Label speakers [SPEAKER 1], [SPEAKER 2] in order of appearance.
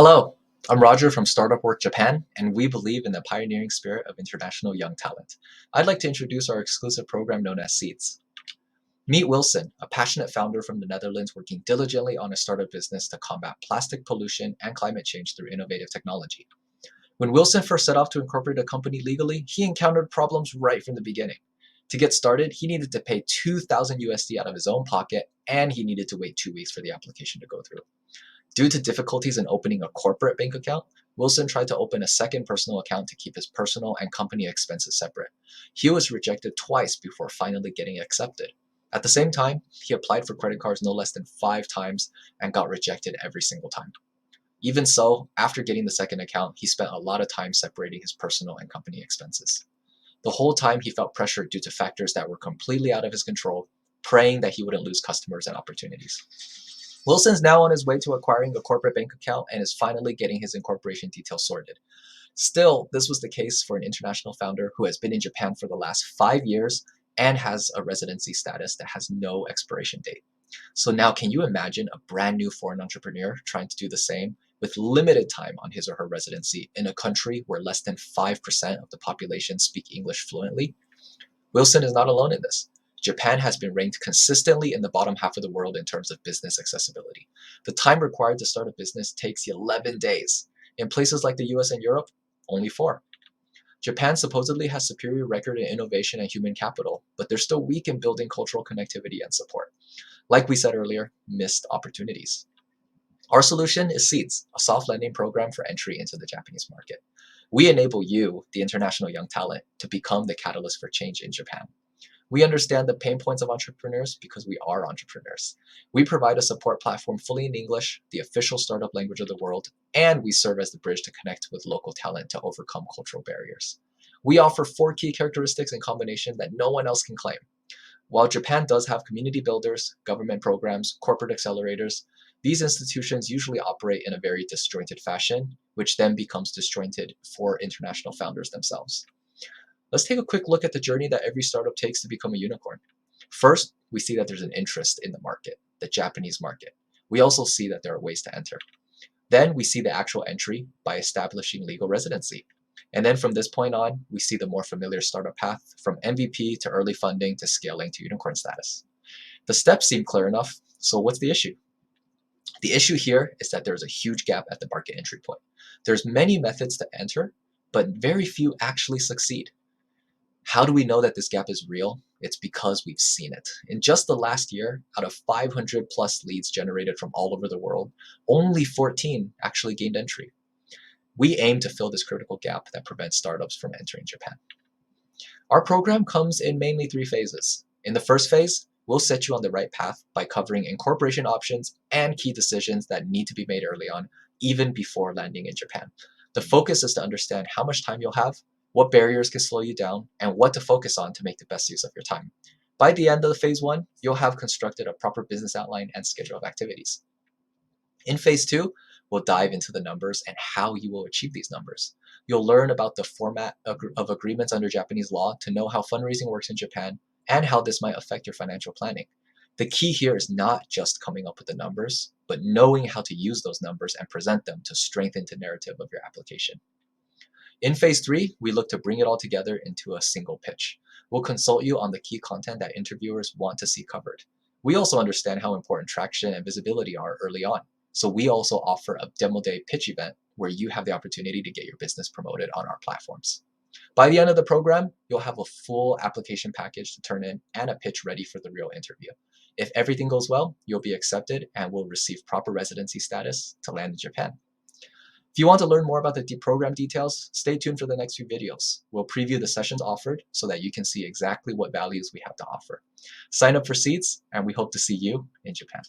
[SPEAKER 1] Hello, I'm Roger from Startup Work Japan, and we believe in the pioneering spirit of international young talent. I'd like to introduce our exclusive program known as SeedS. Meet Wilson, a passionate founder from the Netherlands working diligently on a startup business to combat plastic pollution and climate change through innovative technology. When Wilson first set off to incorporate a company legally, he encountered problems right from the beginning. To get started, he needed to pay 2,000 USD out of his own pocket, and he needed to wait 2 weeks for the application to go through. Due to difficulties in opening a corporate bank account, Wilson tried to open a second personal account to keep his personal and company expenses separate. He was rejected twice before finally getting accepted. At the same time, he applied for credit cards no less than 5 times and got rejected every single time. Even so, after getting the second account, he spent a lot of time separating his personal and company expenses. The whole time he felt pressure due to factors that were completely out of his control, praying that he wouldn't lose customers and opportunities. Wilson's now on his way to acquiring a corporate bank account and is finally getting his incorporation details sorted. Still, this was the case for an international founder who has been in Japan for the last 5 years and has a residency status that has no expiration date. So now can you imagine a brand new foreign entrepreneur trying to do the same with limited time on his or her residency in a country where less than 5% of the population speak English fluently? Wilson is not alone in this. Japan has been ranked consistently in the bottom half of the world in terms of business accessibility. The time required to start a business takes 11 days. In places like the US and Europe, only 4. Japan supposedly has superior record in innovation and human capital, but they're still weak in building cultural connectivity and support. Like we said earlier, missed opportunities. Our solution is SeedS, a soft lending program for entry into the Japanese market. We enable you, the international young talent, to become the catalyst for change in Japan. We understand the pain points of entrepreneurs because we are entrepreneurs. We provide a support platform fully in English, the official startup language of the world, and we serve as the bridge to connect with local talent to overcome cultural barriers. We offer 4 key characteristics in combination that no one else can claim. While Japan does have community builders, government programs, corporate accelerators, these institutions usually operate in a very disjointed fashion, which then becomes disjointed for international founders themselves. Let's take a quick look at the journey that every startup takes to become a unicorn. First, we see that there's an interest in the market, the Japanese market. We also see that there are ways to enter. Then we see the actual entry by establishing legal residency. And then from this point on, we see the more familiar startup path from MVP to early funding to scaling to unicorn status. The steps seem clear enough, so what's the issue? The issue here is that there's a huge gap at the market entry point. There's many methods to enter, but very few actually succeed. How do we know that this gap is real? It's because we've seen it. In just the last year, out of 500 plus leads generated from all over the world, only 14 actually gained entry. We aim to fill this critical gap that prevents startups from entering Japan. Our program comes in mainly 3 phases. In the first phase, we'll set you on the right path by covering incorporation options and key decisions that need to be made early on, even before landing in Japan. The focus is to understand how much time you'll have, what barriers can slow you down, and what to focus on to make the best use of your time. By the end of phase 1, you'll have constructed a proper business outline and schedule of activities. In phase 2, we'll dive into the numbers and how you will achieve these numbers. You'll learn about the format of agreements under Japanese law to know how fundraising works in Japan and how this might affect your financial planning. The key here is not just coming up with the numbers, but knowing how to use those numbers and present them to strengthen the narrative of your application. In phase 3, we look to bring it all together into a single pitch. We'll consult you on the key content that interviewers want to see covered. We also understand how important traction and visibility are early on. So we also offer a demo day pitch event where you have the opportunity to get your business promoted on our platforms. By the end of the program, you'll have a full application package to turn in and a pitch ready for the real interview. If everything goes well, you'll be accepted and will receive proper residency status to land in Japan. If you want to learn more about the program details, stay tuned for the next few videos. We'll preview the sessions offered so that you can see exactly what values we have to offer. Sign up for SeedS, and we hope to see you in Japan.